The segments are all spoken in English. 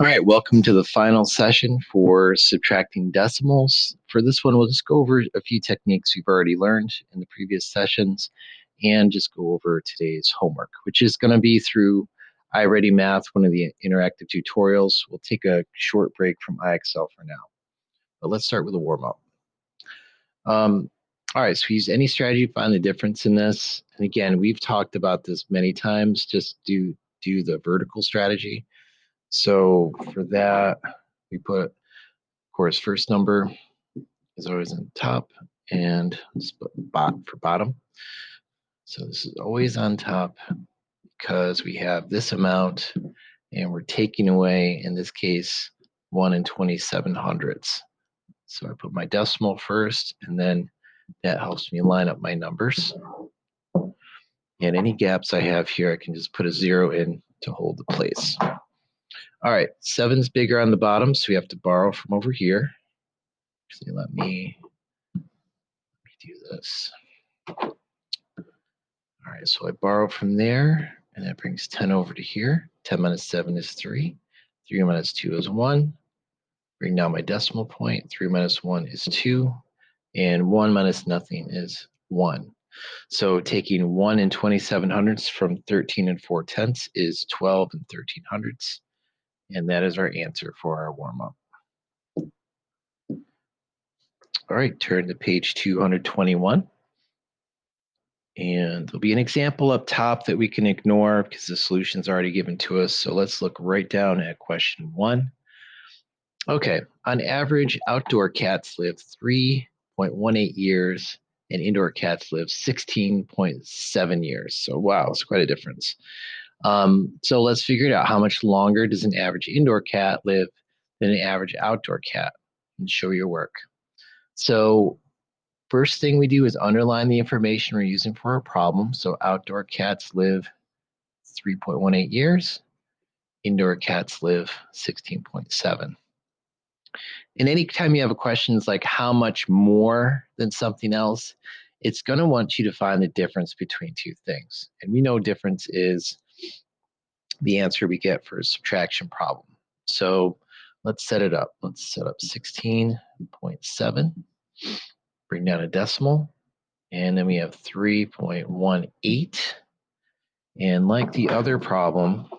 All right, welcome to the final session for subtracting decimals. For this one, we'll just go over a few techniques we've already learned in the previous sessions and just go over today's homework, which is going to be through iReadyMath, one of the interactive tutorials. We'll take a short break from IXL for now, but let's start with a warm-up. All right, so we use any strategy to find the difference in this. And again, we've talked about this many times, just do the vertical strategy. So for that, we put, of course, first number is always on top and let's put for bottom. So this is always on top because we have this amount and we're taking away, in this case, 1 and 27 hundredths. So I put my decimal first and then that helps me line up my numbers. And any gaps I have here, I can just put a 0 in to hold the place. All right, 7's bigger on the bottom, so we have to borrow from over here. So let me do this. All right, so I borrow from there, and that brings 10 over to here. 10 minus 7 is 3. 3 minus 2 is 1. Bring down my decimal point. 3 minus 1 is 2. And 1 minus nothing is 1. So taking 1 and 27 hundredths from 13 and 4 tenths is 12 and 13 hundredths. And that is our answer for our warm-up. All right, turn to page 221. And there'll be an example up top that we can ignore because the solution's already given to us. So let's look right down at question 1. Okay, on average, outdoor cats live 3.18 years and indoor cats live 16.7 years. So wow, it's quite a difference. So let's figure it out. How much longer does an average indoor cat live than an average outdoor cat? And show your work. So first thing we do is underline the information we're using for our problem. So outdoor cats live 3.18 years. Indoor cats live 16.7. And anytime you have a question like how much more than something else, it's going to want you to find the difference between two things. And we know difference is the answer we get for a subtraction problem. So let's set it up. Let's set up 16.7. Bring down a decimal. And then we have 3.18. And like the other problem,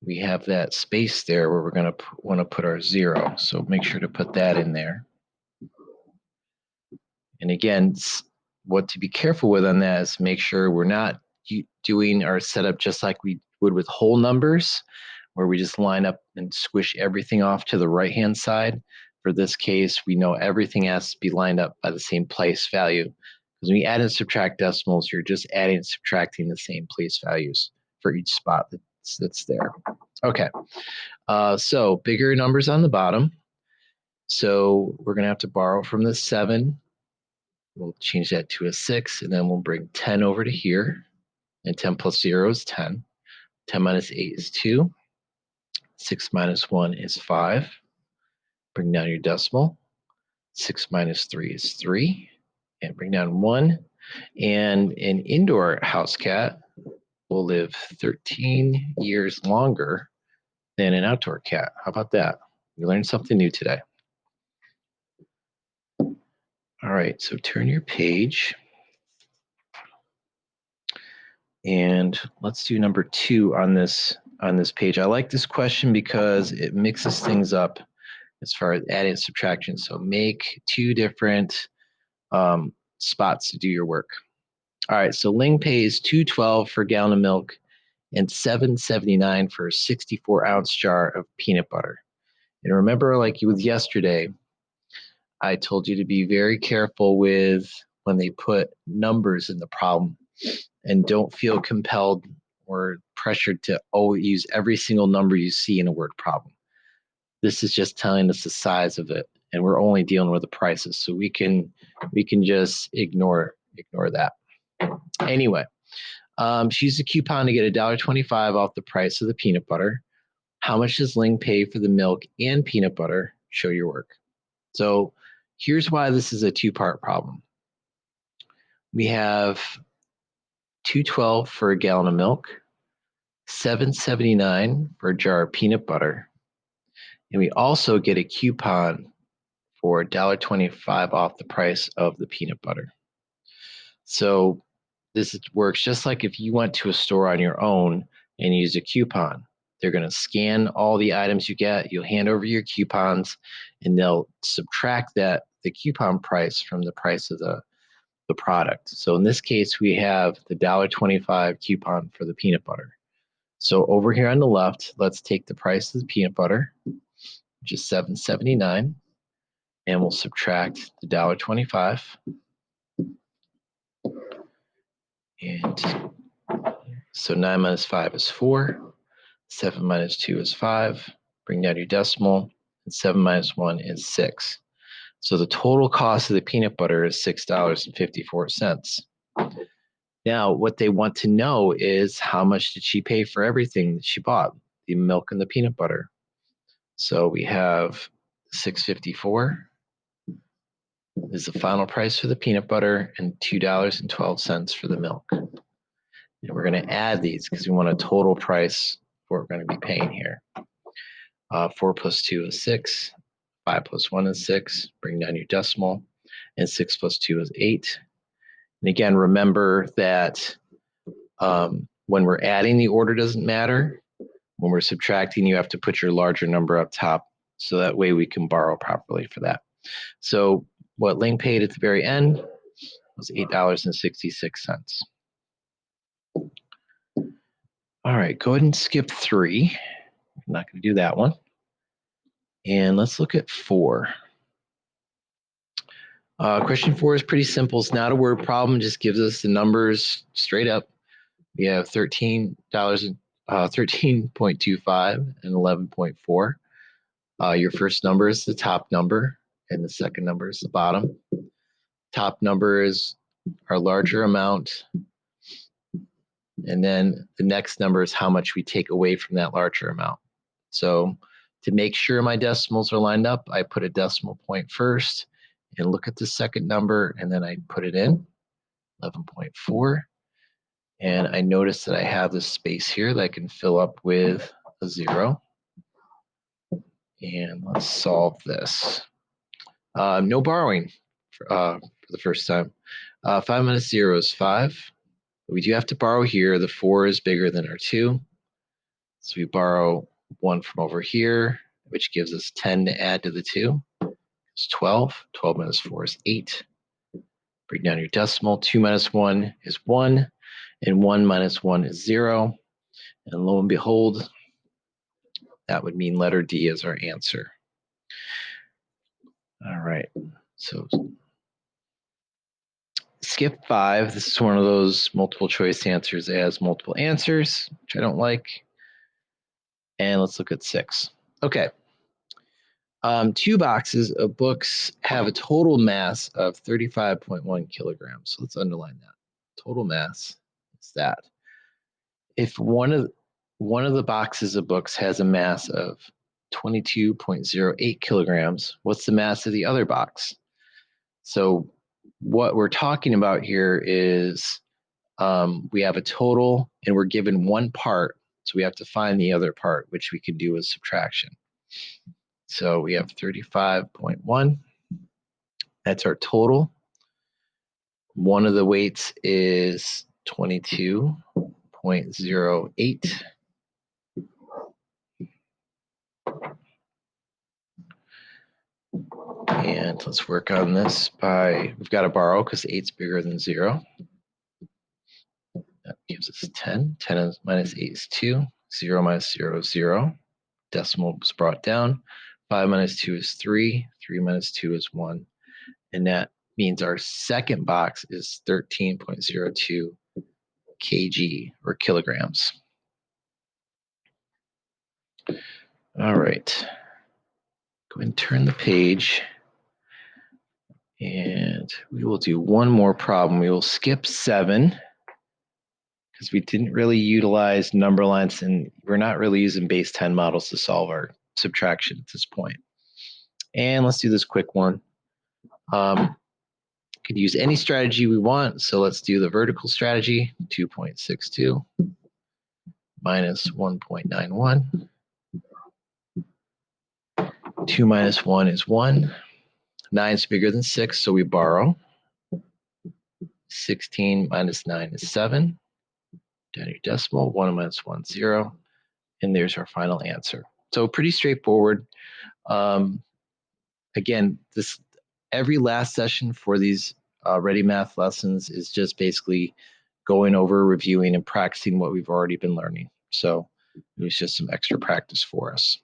we have that space there where we're going to want to put our 0. So make sure to put that in there. And again, what to be careful with on that is make sure we're not doing our setup just like we would with whole numbers, where we just line up and squish everything off to the right-hand side. For this case, we know everything has to be lined up by the same place value. Because when you add and subtract decimals, you're just adding and subtracting the same place values for each spot that's there. Okay, so bigger numbers on the bottom. So we're going to have to borrow from the 7. We'll change that to a 6, and then we'll bring 10 over to here. And 10 plus 0 is 10. 10 minus 8 is 2. 6 minus 1 is 5. Bring down your decimal. 6 minus 3 is 3. And bring down 1. And an indoor house cat will live 13 years longer than an outdoor cat. How about that? You learned something new today. All right, so turn your page. And let's do number 2 on this page. I like this question because it mixes things up as far as adding and subtraction. So make 2 different spots to do your work. All right, so Ling pays $2.12 for a gallon of milk and $7.79 for a 64-ounce jar of peanut butter. And remember, like with yesterday, I told you to be very careful with when they put numbers in the problem and don't feel compelled or pressured to use every single number you see in a word problem. This is just telling us the size of it, and we're only dealing with the prices, so we can just ignore that. Anyway, she used a coupon to get $1.25 off the price of the peanut butter. How much does Ling pay for the milk and peanut butter? Show your work. So here's why this is a 2-part problem. We have $2.12 for a gallon of milk, $7.79 for a jar of peanut butter. And we also get a coupon for $1.25 off the price of the peanut butter. So this works just like if you went to a store on your own and used a coupon. They're going to scan all the items you get. You'll hand over your coupons, and they'll subtract the coupon price from the price of the product. So in this case, we have the $1.25 coupon for the peanut butter. So over here on the left, let's take the price of the peanut butter, which is $7.79, and we'll subtract the $1.25. And so 9 minus 5 is 4. 7 minus 2 is 5. Bring down your decimal. And 7 minus 1 is 6. So the total cost of the peanut butter is $6.54. Now, what they want to know is how much did she pay for everything that she bought, the milk and the peanut butter. So we have $6.54 is the final price for the peanut butter and $2.12 for the milk. And we're going to add these because we want a total price for what we're going to be paying here. 4 plus 2 is 6. 5 plus 1 is 6. Bring down your decimal. And 6 plus 2 is 8. And again, remember that when we're adding, the order doesn't matter. When we're subtracting, you have to put your larger number up top, so that way we can borrow properly for that. So what Ling paid at the very end was $8.66. All right, go ahead and skip 3. I'm not going to do that one. And let's look at 4. Question 4 is pretty simple. It's not a word problem, just gives us the numbers straight up. We have $13.25 and 11.4. Your first number is the top number, and the second number is the bottom. Top number is our larger amount, and then the next number is how much we take away from that larger amount. So to make sure my decimals are lined up, I put a decimal point first and look at the second number, and then I put it in, 11.4. And I notice that I have this space here that I can fill up with a 0. And let's solve this. No borrowing for the first time. 5 minus 0 is 5. But we do have to borrow here. The 4 is bigger than our 2. So we borrow 1 from over here, which gives us 10 to add to the 2. It's 12. 12 minus 4 is 8. Bring down your decimal. 2 minus 1 is 1. And 1 minus 1 is 0. And lo and behold, that would mean letter D is our answer. All right. So skip 5. This is one of those multiple choice answers that has multiple answers, which I don't like. And let's look at 6. Okay. 2 boxes of books have a total mass of 35.1 kilograms. So let's underline that. Total mass is that. If one of the boxes of books has a mass of 22.08 kilograms, what's the mass of the other box? So what we're talking about here is we have a total and we're given one part. So we have to find the other part, which we can do with subtraction. So we have 35.1. That's our total. One of the weights is 22.08. And let's work on this by, we've got to borrow because 8's bigger than 0. That gives us 10. 10 minus 8 is 2. 0 minus 0 is 0. Decimal was brought down. 5 minus 2 is 3. 3 minus 2 is 1. And that means our second box is 13.02 kg or kilograms. All right. Go ahead and turn the page. And we will do one more problem. We will skip 7 because we didn't really utilize number lines, and we're not really using base 10 models to solve our subtraction at this point. And let's do this quick one. Could use any strategy we want. So let's do the vertical strategy, 2.62. minus 1.91. 2 minus 1 is 1. 9 is bigger than 6, so we borrow. 16 minus 9 is 7. Down your decimal, 1 minus 1, 0. And there's our final answer. So pretty straightforward. Again, every last session for these Ready Math lessons is just basically going over, reviewing, and practicing what we've already been learning. So it was just some extra practice for us.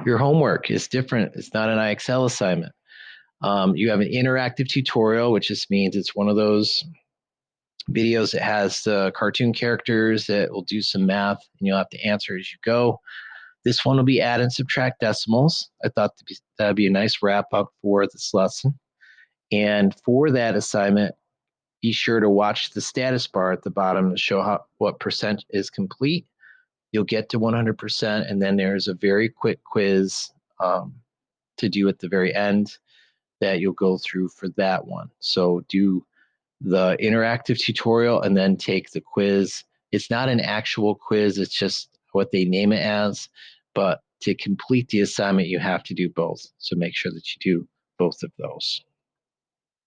Your homework is different. It's not an IXL assignment. You have an interactive tutorial, which just means it's one of those videos that has the cartoon characters that will do some math, and you'll have to answer as you go. This one will be add and subtract decimals. I thought that'd be a nice wrap up for this lesson. And for that assignment, be sure to watch the status bar at the bottom to show what percent is complete. You'll get to 100%, and then there's a very quick quiz to do at the very end that you'll go through for that one. So do the interactive tutorial and then take the quiz. It's not an actual quiz, it's just what they name it as, but to complete the assignment, you have to do both. So make sure that you do both of those.